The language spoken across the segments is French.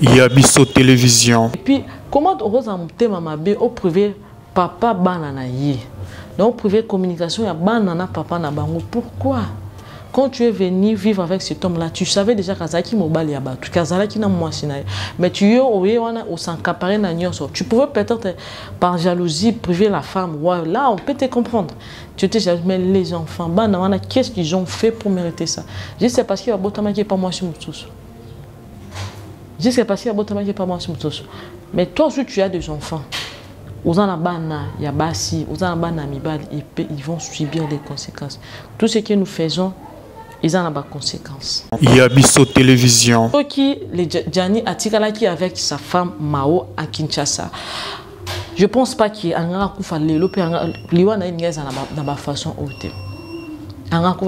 Il y a Bisso Télévision. Et puis, comment on va monter au privé papa banana yé. Donc, privé communication, il y a banana papa na bango. Pourquoi? Quand tu es venu vivre avec cet homme-là, tu savais déjà qu'Azaki Mobali Yabatou, qu'Azaki n'a moi sinaï. Mais tu es au s'encaparer na nyonso. Tu pouvais peut-être par jalousie priver la femme. Ouais, là, on peut te comprendre. Tu te dis, mais les enfants, banana, qu'est-ce qu'ils ont fait pour mériter ça? Je sais parce qu'il y a Botama qui n'est pas moi sur tous. Je sais parce qu'il y a Botama qui n'est pas moi sur tous. Mais toi aussi, tu as des enfants. Aux Anabana, il y a Bassi, aux Anabana Mibal, ils vont subir des conséquences. Tout ce que nous faisons, ils en ont des conséquences. Il y a Bisso Télévision. Qui les Gianni Atikalaki avec sa femme Mao à Kinshasa. Je pense pas qu'il y ait un coup de l'Iwana dans ma façon haute.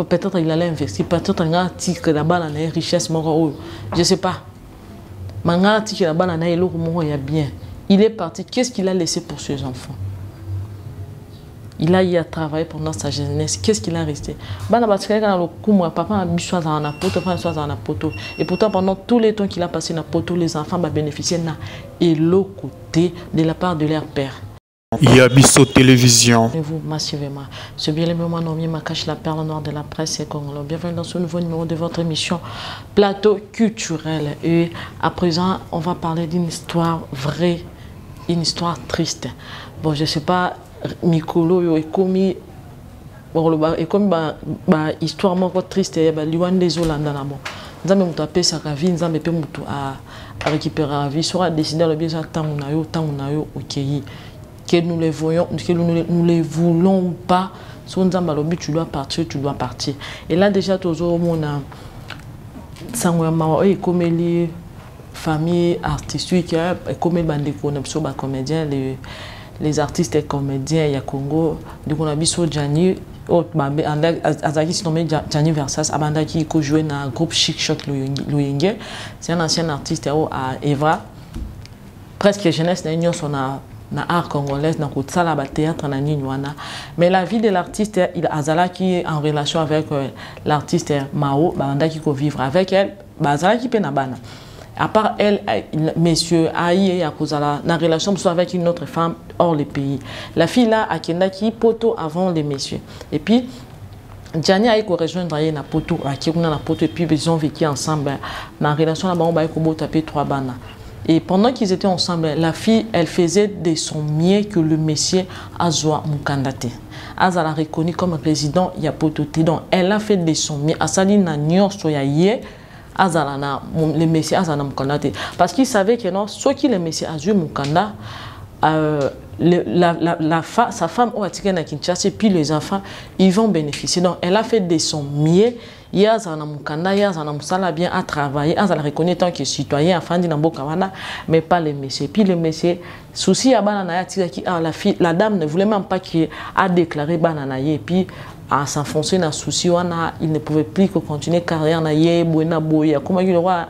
Peut-être il allait investir, peut-être il a tiré là-bas dans les richesses. Je ne sais pas. Mais il a tiré là-bas dans les richesses bien. Il est parti. Qu'est-ce qu'il a laissé pour ses enfants? Il a eu à travailler pendant sa jeunesse. Qu'est-ce qu'il a resté? Papa a mis soit dans la poto, soit dans la poto. Et pourtant, pendant tous les temps qu'il a passé dans la poto, les enfants ont bénéficié et l'autre côté de la part de leur père. Il y a Bisso Télévision. Vous massivement. Ce bien le moment nommé Makache, la perle noire de la presse et congolais. Bienvenue dans ce nouveau numéro de votre émission Plateau culturel. Et à présent, on va parler d'une histoire vraie, une histoire triste. Bon, je ne sais pas. Mikolo est comme histoire moko triste ya liwan des Hollandais là bon nzambe mutu apesa ka vie nzambe pe mutu a récupérer la vie sera décider le bien tangu na yo okei que nous les voyons que nous les voulons ou pas son nzambe lobi tu dois partir et là déjà toujours mona sangwa mawa e komeli famille artistique comme bandeko na biso ba comédien les artistes et comédiens il y a Congo donc on a Bisso Gianni Azaki se nommé Gianni Versas abandaki ko jouer dans un groupe Chic Choc Loyenge. C'est un ancien artiste à Evra presque jeunesse na son na art congolais na ko tsala ba théâtre na nywana. Mais la vie de l'artiste il azalaki en relation avec l'artiste Mao abandaki ko vivre avec elle bazalaki pe na bana. À part elle, monsieur Aïe a causé la relation avec une autre femme hors le pays. La fille là a qui poto avant les messieurs. Et puis Gianni a rejoindre na poto, na poto et puis ils ont vécu ensemble. Dans la relation là-bas, on va taper 3 bana. Et pendant qu'ils étaient ensemble, la fille, elle faisait de son mieux que le monsieur Azwa Mukandate. Azala reconnu comme résident Yapotote. Donc elle a fait de son mieux. Asali na nyor soyaye. Azalana, les messieurs Azana Mukanda. Parce qu'il savait que non, ceux qui les messieurs Azue Mukanda, sa femme au Atiken à Kinshasa et puis les enfants, ils vont bénéficier. Donc elle a fait de son mieux. Yazana Mukanda, Yazana Musala bien à travailler. Azala reconnaît tant que citoyen, enfant d'Inambo Kawana, mais pas les messieurs. Puis les messieurs, souci à Banana, la dame ne voulait même pas qu'il a déclaré Banana. Et puis à s'enfoncer dans le souci, il ne pouvait plus que continuer carrière na ye boina boya comment il aura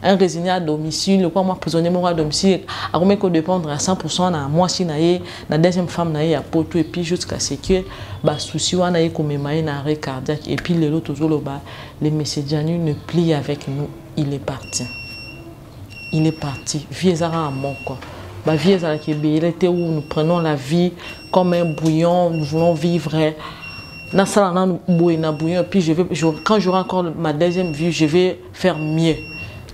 un résigné à domicile le quoi moi prisonnier à domicile à combien que dépendre à 100% na moi si na ye na deuxième femme na ye à poto et puis jusqu'à ce que ba souci wana ye comme maï na arrêt cardiaque et puis les autres toujours le bas les messieurs Gianni ne plient avec nous il est parti viezara à mon quoi ba viezara qui il était où nous prenons la vie comme un bouillon nous voulons vivre puis quand j'aurai encore ma deuxième vie, je vais faire mieux.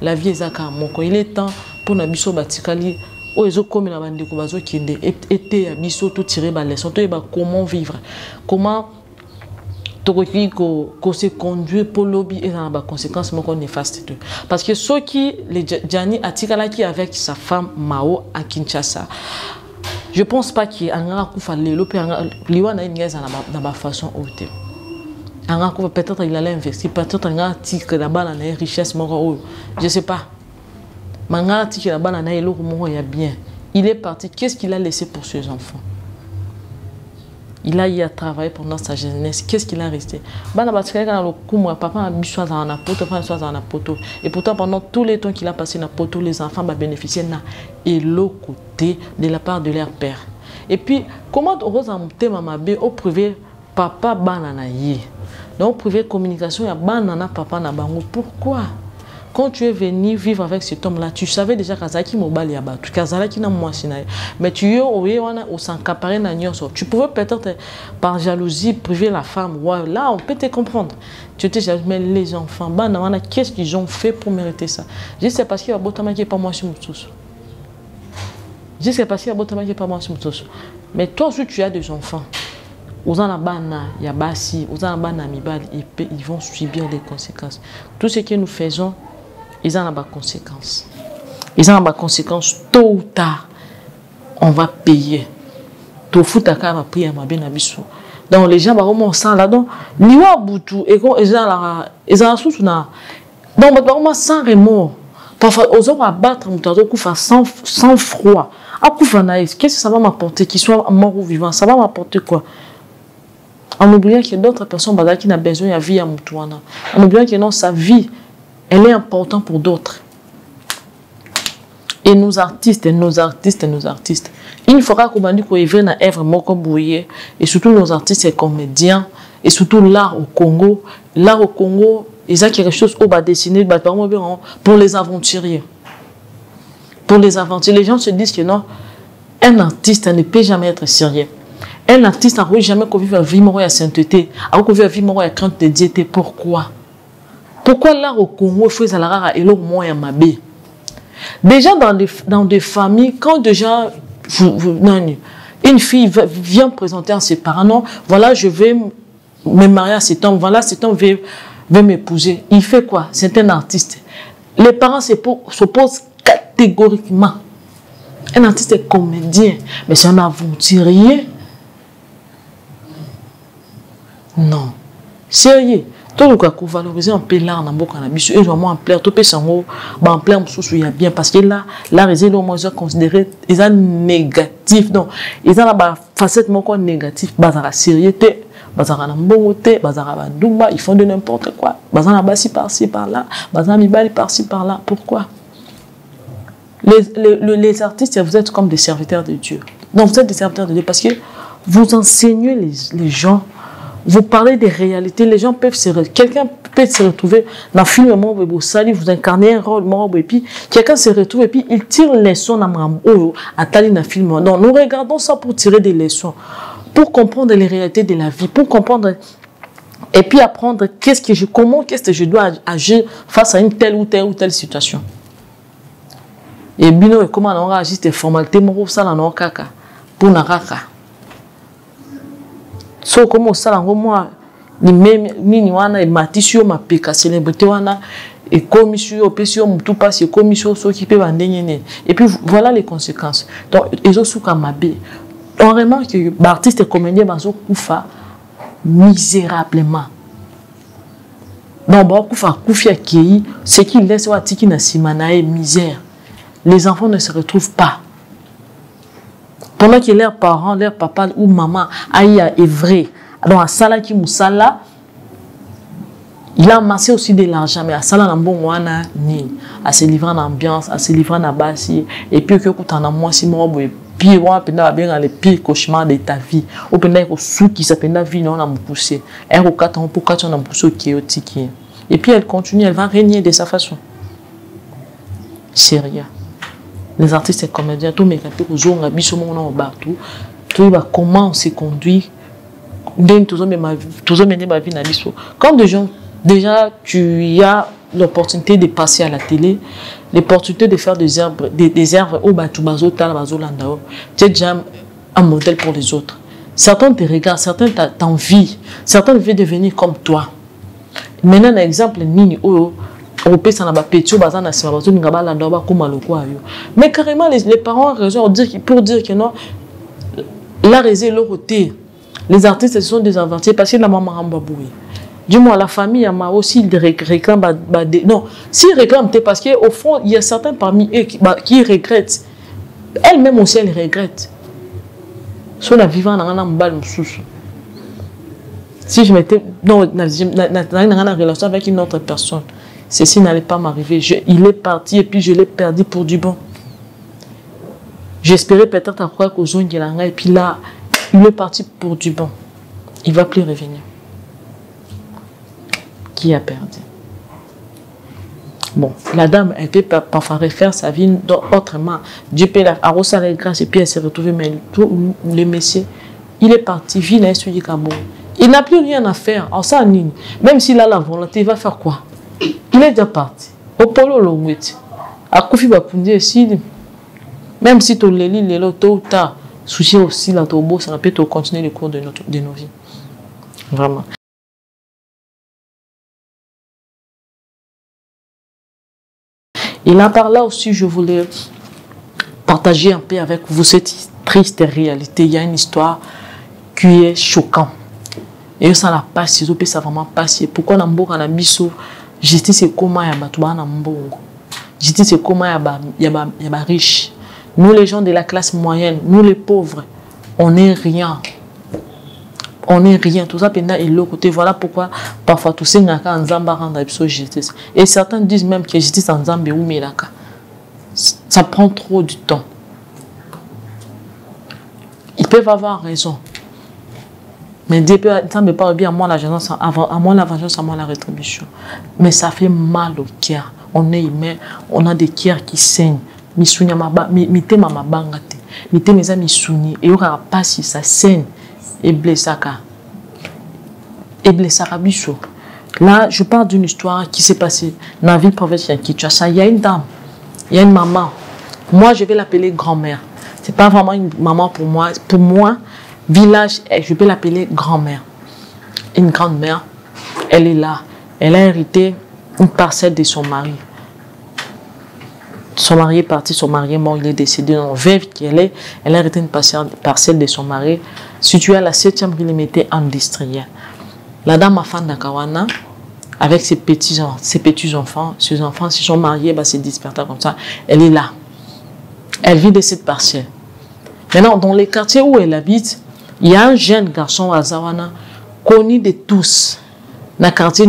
La vie est à mon corps. Il est temps pour nous biso batikali o ezo comme na bande ko bazo kinde été ya biso tout tirer ba leçon to ba comment vivre. Comment qu'on se conduit pour lobby et dans la conséquence mon néfaste. Parce que ceux qui les Gianni Atikalaki avec sa femme Mao à Kinshasa. Je ne pense pas qu'il y ait un coup dans ma façon haute. Peut-être il allait investir, peut-être il a tiré là-bas dans les richesses. Je ne sais pas. Mais il a tiré là-bas dans les richesses bien. Il est parti. Qu'est-ce qu'il a laissé pour ses enfants? Il a eu à travailler pendant sa jeunesse. Qu'est-ce qu'il a resté? Papa a mis soit dans la poto, soit dans la poto. Et pourtant, pendant tous les temps qu'il a passé dans la poto, les enfants ont bénéficié et l'autre côté de la part de leur père. Et puis, comment on va monter au privé papa banana yé? Donc, au privé communication, il y a banana papa na bango. Pourquoi? quand tu es venu vivre avec cet homme-là, tu savais déjà qu'Azaki Mobali Abatu, qu'Azaki n'a moi sinaï. Mais tu es au s'encaparer na nyonso. Tu pouvais peut-être par jalousie priver la femme. Ouais, là, on peut te comprendre. Tu te dis, mais les enfants, qu'est-ce qu'ils ont fait pour mériter ça? Je sais parce qu'il y a Botama qui n'est pas moi sur tous. Je sais parce qu'il y a Botama qui n'est pas moi sur tous. Mais toi aussi, tu as des enfants. Aux Anabana, il y a Bassi, aux Anabana Mibali, ils vont subir les conséquences. Tout ce que nous faisons, ils ont des conséquences. Ils ont des conséquences tôt ou tard. On va payer. Tout fout à faire prier à ma bien abisso. Donc les gens vont s'en là donc liwa boutou et quand ils ont sous na donc vraiment sans remords. Parfois aux hommes à battre mutato kufa sans froid. À kufa naïs, qu'est-ce que ça va m'apporter qu'il soit mort ou vivant? Ça va m'apporter quoi? En oubliant qu'il y a d'autres personnes qui n'ont besoin de vie à Moutouana. En oubliant que non, sa vie, elle est importante pour d'autres. Et nos artistes, il faudra qu'on dise qu'on est dans l'œuvre Moko Bouye, et surtout nos artistes et comédiens, et surtout l'art au Congo. L'art au Congo, il y a quelque chose qui va dessiner pour les aventuriers. Pour les aventuriers, les gens se disent que non, un artiste ne peut jamais être sérieux. Un artiste n'a jamais connu la vie morale à sainteté, a connu la vie morale à crainte de Dieu. Pourquoi? Pourquoi l'art au Congo fait ça la et l'autre moins à Mabé? Déjà dans des familles, quand déjà une fille vient présenter à ses parents, non, voilà, je vais me marier à cet homme, voilà, cet homme veut m'épouser. Il fait quoi? C'est un artiste. Les parents s'opposent catégoriquement. Un artiste est comédien, mais c'est un aventurier. Non. Sérieux. Tout le monde valoriser un peu l'art dans le cannabis. Et vraiment en plaire, tout peut s'en en plaire, il y a bien. Parce que là, l'art est considéré négatif. Donc, ils ont la facette négative. Bazara sérieux, bazara nambote, bazara bandumba, ils font de n'importe quoi. Bazara bassi par-ci par-là, bazara mibali par-ci par-là. Pourquoi? Les artistes, vous êtes comme des serviteurs de Dieu. Donc, vous êtes des serviteurs de Dieu parce que vous enseignez les gens. Vous parlez des réalités, les gens peuvent quelqu'un peut se retrouver dans le film vous incarnez un rôle, et puis quelqu'un se retrouve et puis il tire les leçons à Tali dans le film. Donc nous regardons ça pour tirer des leçons, pour comprendre les réalités de la vie, pour comprendre et puis apprendre comment je dois agir face à une telle ou telle situation. Et bien comment on agit des formalités, pour Naraka. So comme ça moi ni même ni wana e matisio mapeka célébrité wana et commission opesio mutu passe commission so qui peut bandenye et puis voilà les conséquences. Donc ezo suka mabe. On remarque que l'artiste et comédien bazo kufa misérablement. Donc ba kufa kufia kei ce qui laisse watiki na simana et misère. Les enfants ne se retrouvent pas. Pendant que leurs parents, leur papa ou maman aïe est vrai. Donc à Sala qui moussala, il a amassé aussi de l'argent, mais à Sala n'a bon wana ni à se livrer en ambiance, à se livrer en abassi, et puis que quand on a moins si moi puis on a bien les pires cauchemars de ta vie. Au pendant que sous qui s'appelle la vie non a poussé. Elle au 4 ans pour 4 ans on a poussé chaotique. Et puis elle continue, elle va régner de sa façon. Sérieux. Les artistes et comédiens, tous mes capables, ils ont un partout. Tout va comment on se conduit. Quand déjà tu as l'opportunité de passer à la télé, l'opportunité de faire des œuvres au Batubazo, Talabazo, tu es déjà un modèle pour les autres. Certains te regardent, certains t'envient, certains veulent devenir comme toi. Maintenant, un exemple, Nini, mais carrément, les parents ont raison pour dire que non, la raison est leur côté. Les artistes sont des aventuriers parce que la maman a baboué. Du moins, la famille a aussi des réclament. Non, s'ils réclament, c'est parce qu'au fond, il y a certains parmi eux qui regrettent. Elle-même aussi, elle regrette. Si on a vivant dans un bal, si je m'étais dans une relation avec une autre personne, ceci n'allait pas m'arriver. Il est parti et puis je l'ai perdu pour du bon. J'espérais peut-être à croire qu'aux zones et puis là, il est parti pour du bon. Il ne va plus revenir. Qui a perdu? Bon, la dame, elle peut parfois refaire sa vie autrement. Dieu peut la arroser la grâce et puis elle s'est retrouvée. Mais tout le monsieur, il est parti, il n'a plus rien à faire. Alors ça, même s'il a la volonté, il va faire quoi? Il est déjà parti. Au polo longwet. À Kofi Bapundi, même si tu les lis, tôt ou tard, souci aussi là, ça peut continuer le cours de nos vies. Vraiment. Et là, par là aussi, je voulais partager un peu avec vous cette triste réalité. Il y a une histoire qui est choquante. Et ça n'a pas passé, ça vraiment passé. Pourquoi on a mis justice et comment il y a justice et comment il y a riche. Nous, les gens de la classe moyenne, nous les pauvres, on n'est rien. On n'est rien. Tout ça, et l'autre côté, voilà pourquoi parfois tous ces gens en Zamba rendent justice. Et certains disent même que justice en Zambie ou Melaka. Ça prend trop du temps. Ils peuvent avoir raison. Mais Dieu ça ne me parle bien à moi la vengeance, à moi la rétribution. Mais ça fait mal au cœur. On est humain, on a des cœurs qui saignent. Et pas si ça saigne. Et blessaka. Bicho. Là, je parle d'une histoire qui s'est passée dans la ville provinciale Kinshasa. Il y a une dame, il y a une maman. Moi, je vais l'appeler grand-mère. Ce n'est pas vraiment une maman pour moi. Pour moi, village, je peux l'appeler grand-mère. Une grande-mère, elle est là. Elle a hérité une parcelle de son mari. Son mari est parti, son mari est mort, il est décédé. En veuve qu'elle est, elle a hérité une parcelle de son mari située à la 7e rue industrielle. La dame a fait d'Akawana avec ses petits-enfants. Ses enfants, s'ils sont mariés, c'est dispersé comme ça. Elle est là. Elle vit de cette parcelle. Maintenant, dans les quartiers où elle habite, il y a un jeune garçon à Zawana, connu de tous. Dans le quartier,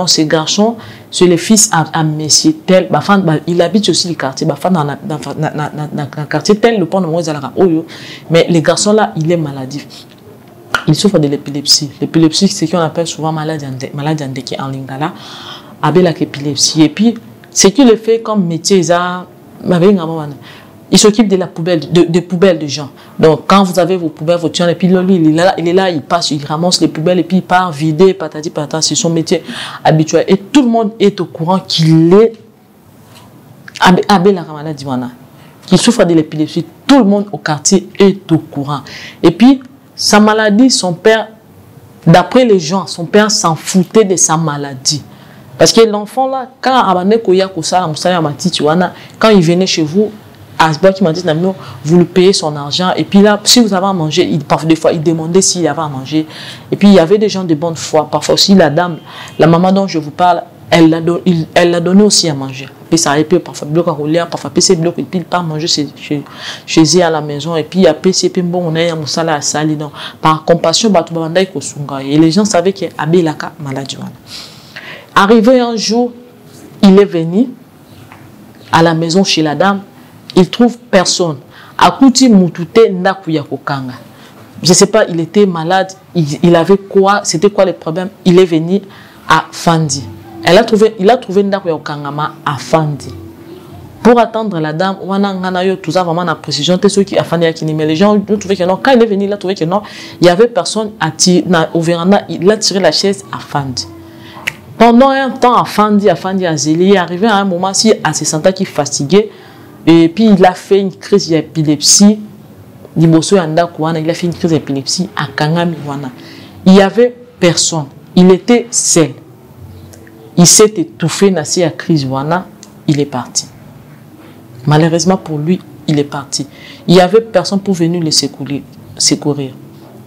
ces garçons, c'est le fils à Messie tel. Il habite aussi le quartier. Dans le quartier tel, le pont de Moïse-Alara. Mais les garçons là, il est maladif. Il souffre de l'épilepsie. L'épilepsie, c'est ce qu'on appelle souvent maladie en lingala. Avec l'épilepsie. Et puis, ce qu'il fait comme métier, il s'occupe de la poubelle, des poubelles de gens. Donc, quand vous avez vos poubelles, vos tiens, et puis lui, il est là, il passe, il ramasse les poubelles, et puis il part vider, patati patata, c'est son métier habituel. Et tout le monde est au courant qu'il est qu'il souffre de l'épilepsie. Tout le monde au quartier est au courant. Et puis, sa maladie, son père, d'après les gens, son père s'en foutait de sa maladie. Parce que l'enfant là, quand il venait chez vous, qui m'a dit, vous lui payez son argent. Et puis là, si vous avez à manger, parfois des fois, il demandait s'il y avait à manger. Et puis il y avait des gens de bonne foi. Parfois aussi, la dame, la maman dont je vous parle, elle l'a donné aussi à manger. Puis ça arrive parfois bloc à rouler, parfois PC bloc, et puis il part manger chez eux à la maison. Et puis il y a PC, puis bon, on est à Moussala à Sali. Donc par compassion, et les gens savaient qu'il y avait la maladie. Arrivé un jour, il est venu à la maison chez la dame. Il trouve personne. Akuti Mutute Ndakuya Kokanga. Je ne sais pas, il était malade, il avait quoi, c'était quoi le problème? Il est venu à Fandi. Il a trouvé Ndakuya Kokanga à Fandi. Pour attendre la dame, tout ça vraiment la précision, ceux qui a Fandi, mais les gens ont trouvé que non. Quand il est venu, il a trouvé que non, il n'y avait personne au véranda, il a tiré la chaise à Fandi. Pendant un temps, à Fandi, à Zéli, il est arrivé à un moment, si à se sentait qu'il fatigué. Et puis il a fait une crise d'épilepsie. Il a fait une crise d'épilepsie à Kangami. Il n'y avait personne. Il était seul. Il s'est étouffé dans la crise. Il est parti. Malheureusement pour lui, il est parti. Il n'y avait personne pour venir le secourir.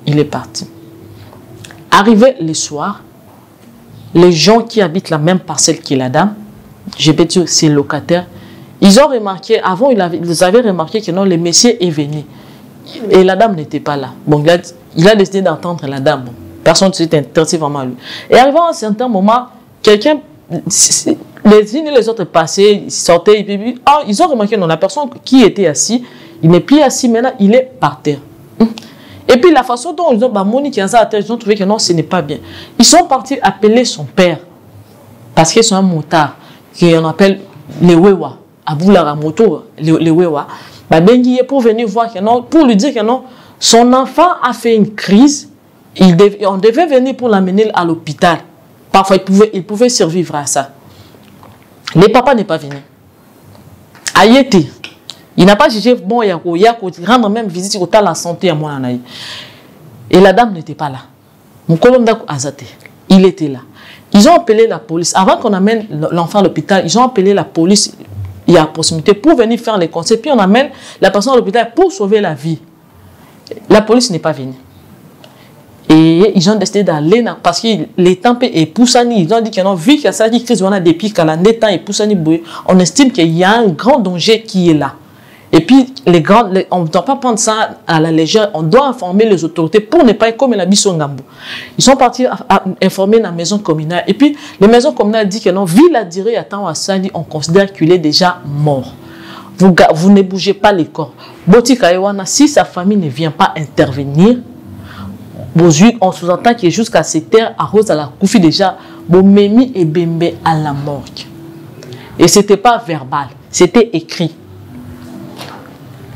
Il est parti. Arrivé le soir, les gens qui habitent la même parcelle que la dame, je vais dire ses locataires, ils ont remarqué, avant ils avaient remarqué que non, le monsieur est venu. Et la dame n'était pas là. Bon, il a décidé d'entendre la dame. Bon, personne ne s'est intéressé vraiment à lui. Et arrivant à un certain moment, quelqu'un, les unes et les autres passaient, ils sortaient, et puis, ils ont remarqué non, la personne qui était assise, il n'est plus assis maintenant, il est par terre. Et puis la façon dont ils ont, Monique et Anza, ils ont trouvé que non, ce n'est pas bien. Ils sont partis appeler son père, parce qu'ils sont un motard. qu'on appelle les Wewa, à Boularamoto, les Wewa, pour venir voir que non, pour lui dire que non, son enfant a fait une crise, on devait venir pour l'amener à l'hôpital. Parfois, il pouvait survivre à ça. Le papa n'est pas venu. Ayeti, il n'a pas jugé bon, il y a rendre même visite au la santé à moi. Et la dame n'était pas là. Mon colonel Azate, il était là. Ils ont appelé la police. Avant qu'on amène l'enfant à l'hôpital, ils ont appelé la police, il y a proximité, pour venir faire les conseils. Puis on amène la personne à l'hôpital pour sauver la vie. La police n'est pas venue. Et ils ont décidé d'aller parce que les temps et Poussani, ils ont dit que non, vu qu'il y a ça qui crise, on a des pics à la temps et Poussani, on estime qu'il y a un grand danger qui est là. Et puis, on ne doit pas prendre ça à la légère, on doit informer les autorités pour ne pas être comme la Bissongambo. Ils sont partis à informer la maison communale. Et puis, la maison communale dit que non, vu la durée à temps à Sali, on considère qu'il est déjà mort. Vous ne bougez pas les corps. Boti Kayewana, si sa famille ne vient pas intervenir, on sous-entend que jusqu'à cette terre, à Rose à la Koufi déjà, Bomemi et Bembe à la morgue. Et ce n'était pas verbal, c'était écrit.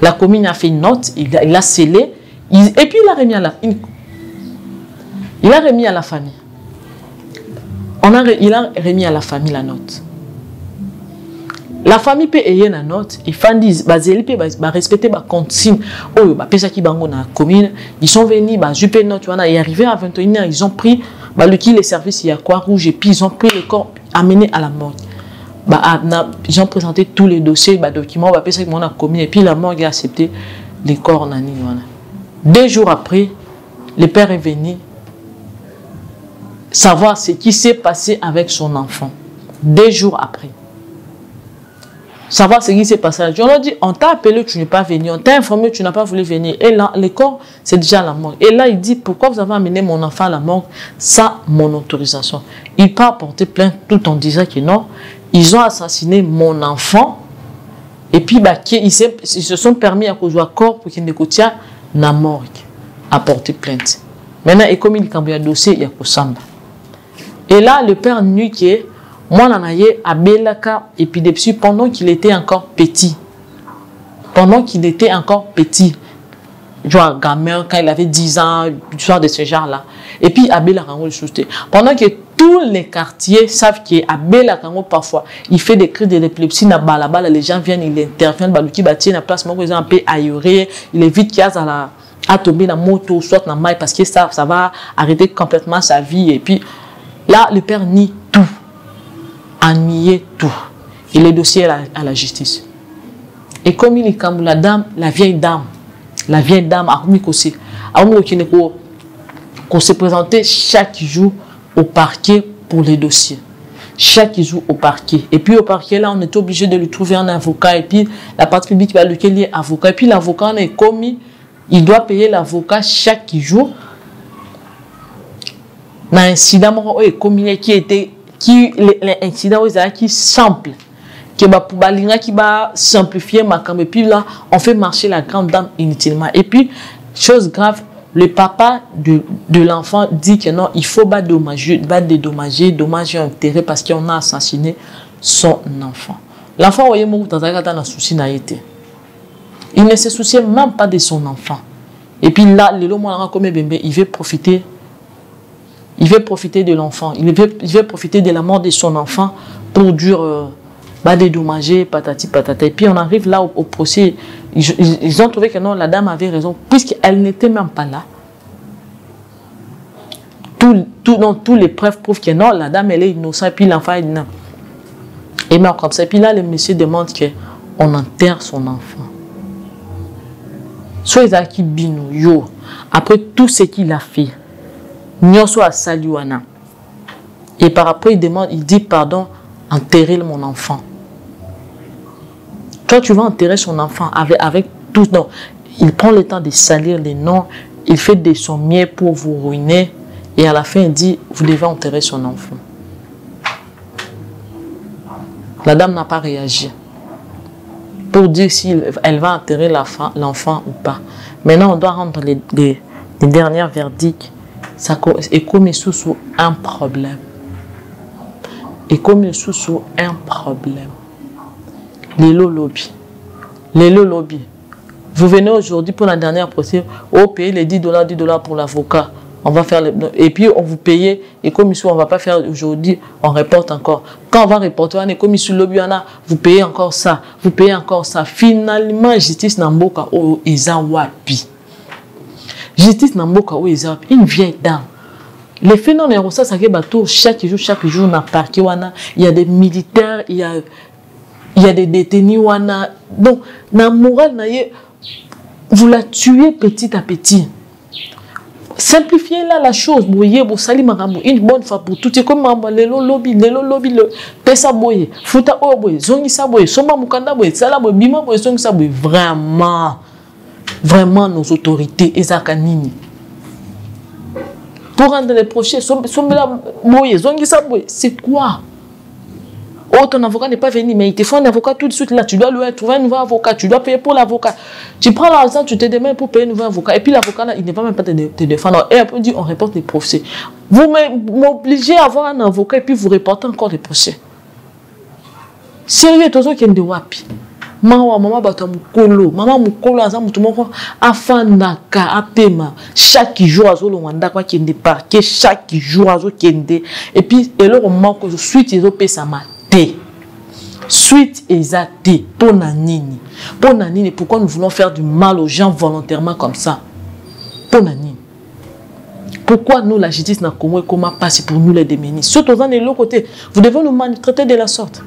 La commune a fait une note, il a scellé, et puis il a remis à la famille. Il a remis à la famille la note. La famille peut ayer la note, et Fandis, respecter la consigne. Oh, commune, ils sont venus, juper note, et arrivé à 21h, ils ont pris les services, il y a quoi rouge, et puis ils ont pris le corps amené à la morgue. Ils ont présenté tous les dossiers, documents, et puis la morgue a accepté les corps. 2 jours après, le père est venu savoir ce qui s'est passé avec son enfant. 2 jours après. Savoir ce qui s'est passé. On a dit, on t'a appelé, tu n'es pas venu. On t'a informé, tu n'as pas voulu venir. Et là, le corps, c'est déjà la morgue. Et là, il dit, pourquoi vous avez amené mon enfant à la morgue sans mon autorisation? Il peut apporter plainte tout en disant que non, ils ont assassiné mon enfant. Et puis, ils se sont permis à cause du corps pour qu'il ne coûte la morgue. Apporter plainte. Maintenant, et comme il y a un dossier, il y a Kosamba. Et là, le père nu qui est, moi, j'en à Belaka épilepsie pendant qu'il était encore petit. Pendant qu'il était encore petit. Genre gamin, quand il avait 10 ans, genre de ce genre-là. Et puis, à Belaka, pendant que tous les quartiers savent qu'à Belaka, parfois, il fait des cris d'épilepsie, les gens viennent, il intervient, il bâtit la place, ils ont un peu aéré, il évite qu'il y a à tomber dans la moto, soit dans la maille, parce que ça va arrêter complètement sa vie. Et puis, là, le père nie tout. A nié tout. Et le dossier à la justice. Et comme il est comme la vieille dame, a remis qu'on se présentait chaque jour au parquet pour les dossiers. Chaque jour au parquet. Et puis au parquet, là, on est obligé de lui trouver un avocat. Et puis la partie publique va lequel il est avocat. Et puis l'avocat, on est commis, il doit payer l'avocat chaque jour. Dans un incident qui était l'incident qui simple qui va simplifier ma cam. Et puis là on fait marcher la grande dame inutilement. Et puis chose grave, le papa de l'enfant dit que non, il faut pas dédommager dommages et intérêts parce qu'on a assassiné son enfant. L'enfant voyez moi dans un souci n'a été, il ne se souciait même pas de son enfant. Et puis là le moment comme bébé, il veut profiter de l'enfant. Il veut profiter de la mort de son enfant pour dire dédommager, patati patata. Et puis on arrive là au procès. Ils ont trouvé que non, la dame avait raison, puisqu'elle n'était même pas là. Tous les preuves prouvent que non, la dame elle est innocente, et puis l'enfant est non. Et meurt comme ça. Et puis là, le monsieur demande qu'on enterre son enfant. Soit Isaki Bino, yo, après tout ce qu'il a fait, Nyoso a Saliwana. Et par après, il dit pardon, enterrer mon enfant. Quand tu vas enterrer son enfant avec tout, non, il prend le temps de salir les noms, il fait de son mieux pour vous ruiner, et à la fin, il dit vous devez enterrer son enfant. La dame n'a pas réagi pour dire si elle va enterrer l'enfant ou pas. Maintenant, on doit rendre les derniers verdicts. Ça est comme sous un problème. Et comme il sous un problème. Lelo lobby. Vous venez aujourd'hui pour la dernière procédure, on paye les $10 pour l'avocat. On va faire et puis on vous paye, et comme ici on ne va pas faire aujourd'hui, on reporte encore. Quand on va reporter, on est comme ici lobby, vous payez encore ça, vous payez encore ça. Finalement, justice Namboka ou Eza Wapi. Justice Namboka ou Eza Wapi, une vieille dame. Les phénomènes, ça c'est que chaque jour, dans le parquet, il y a des militaires, il y a des détenus. Donc, dans la morale, vous la tuez petit à petit. Simplifiez là la chose. Une bonne fois pour toutes. C'est comme lelo lobby, pesa boye, futa oboye, zongi saboye, soma mukanda boye, sala boye, bima boye, zongi saboye. Vraiment nos autorités, ezakanini. Pour rendre les procès, c'est quoi? Oh, ton avocat n'est pas venu, mais il te faut un avocat tout de suite là. Tu dois lui trouver un nouveau avocat, tu dois payer pour l'avocat. Tu prends l'argent, tu te demandes pour payer un nouveau avocat. Et puis l'avocat là, il ne va même pas te défendre. Et après, on reporte les procès. Vous m'obligez à avoir un avocat et puis vous reportez encore les procès. Sérieux, tout ça qui est de wapi. Maman bata mukolo, maman mukolo aza mutu moko afandaka apema chaque jour azo longanda kwa kende parquet chaque jour azo kende et puis eloko moko suite ezo pesa maté suite ezate pona nini pourquoi nous voulons faire du mal aux gens volontairement comme ça pona nini pourquoi nous la justice na Congo comment passer pour nous les démunis surtout dans l'autre côté vous devez nous maltraiter de la sorte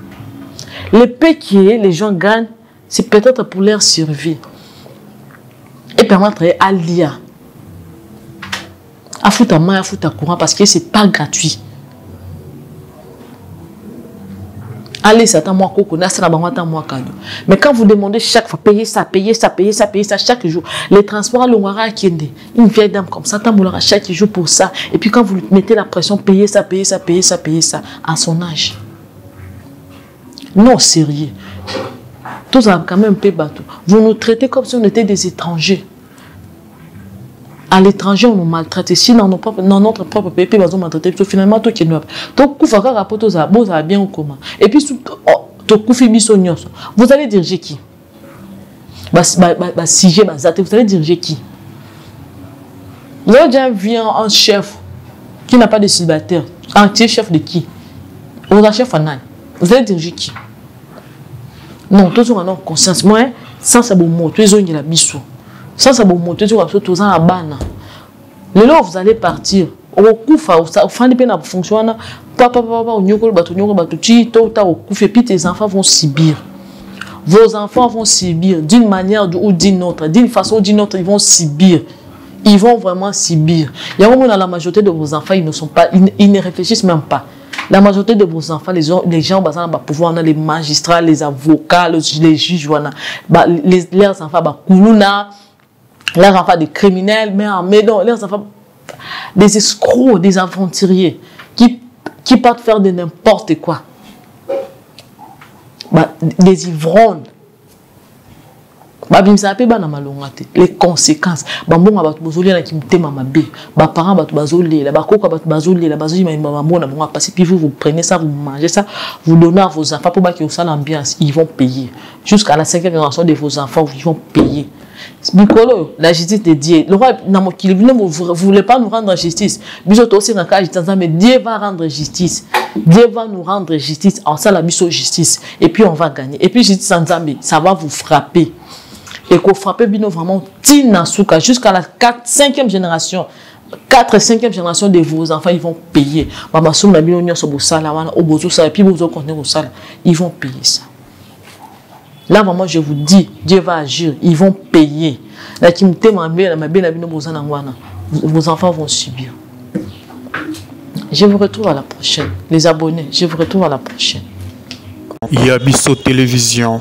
le paix qui est les gens gagnent c'est peut-être pour leur survie. Et permettre à l'IA. À foutre à main, à foutre à courant, parce que ce n'est pas gratuit. Allez, ça t'a moi coco, ça n'a moi cadeau. Mais quand vous demandez chaque fois, payer ça chaque jour, les transports à l'Ongara qui est une vieille dame comme ça, t'as chaque jour pour ça. Et puis quand vous mettez la pression, payer ça, à son âge. Non, sérieux. Tous ont quand même payé bateau. Vous nous traitez comme si on était des étrangers. À l'étranger, on nous maltraite. Ici, dans notre propre pays, on nous maltraite. Finalement, tout qui est neuf. Donc, vous avez bien ou comment. Et puis, vous allez diriger qui? Si j'ai vous allez diriger qui? Vous avez déjà vu un chef qui n'a pas de célibataire. Un chef de qui? Vous avez un chef en Inde. Vous allez diriger qui? Non, tous ont conscience. Moi, sans ça, vous avez la biso. Sans ça, vous avez la banane. Le jour où vous allez partir, au coup, au fin de peine, fonctionne. Papa, puis tes enfants vont subir. Vos enfants vont subir d'une manière ou d'une autre. D'une façon ou d'une autre, ils vont subir. Ils vont vraiment subir. Il y a un moment dans la majorité de vos enfants, ils ne réfléchissent même pas. La majorité de vos enfants, les gens ont pouvoir, les magistrats, les avocats, les juges, leurs enfants, leurs enfants des criminels, mais non, leurs enfants, des escrocs, des aventuriers, qui partent faire de n'importe quoi. Des ivrognes. Les conséquences. Puis vous prenez ça, vous mangez ça, vous donnez à vos enfants pour qu'ils aient l'ambiance. Ils vont payer. Jusqu'à la 5e génération de vos enfants, ils vont payer. La justice de Dieu. Vous ne voulez pas nous rendre justice. Mais Dieu va rendre justice. Dieu va nous rendre justice. En ça, la mission justice. Et puis on va gagner. Et puis justice en Zambie, ça va vous frapper. Et qu'on frappe bien vraiment jusqu'à la 5e génération. 4 et 5e génération de vos enfants, ils vont payer. Ils vont payer ça. Là, vraiment, je vous dis, Dieu va agir. Ils vont payer. Vos enfants vont subir. Je vous retrouve à la prochaine. Les abonnés, je vous retrouve à la prochaine. Yabiso Télévision.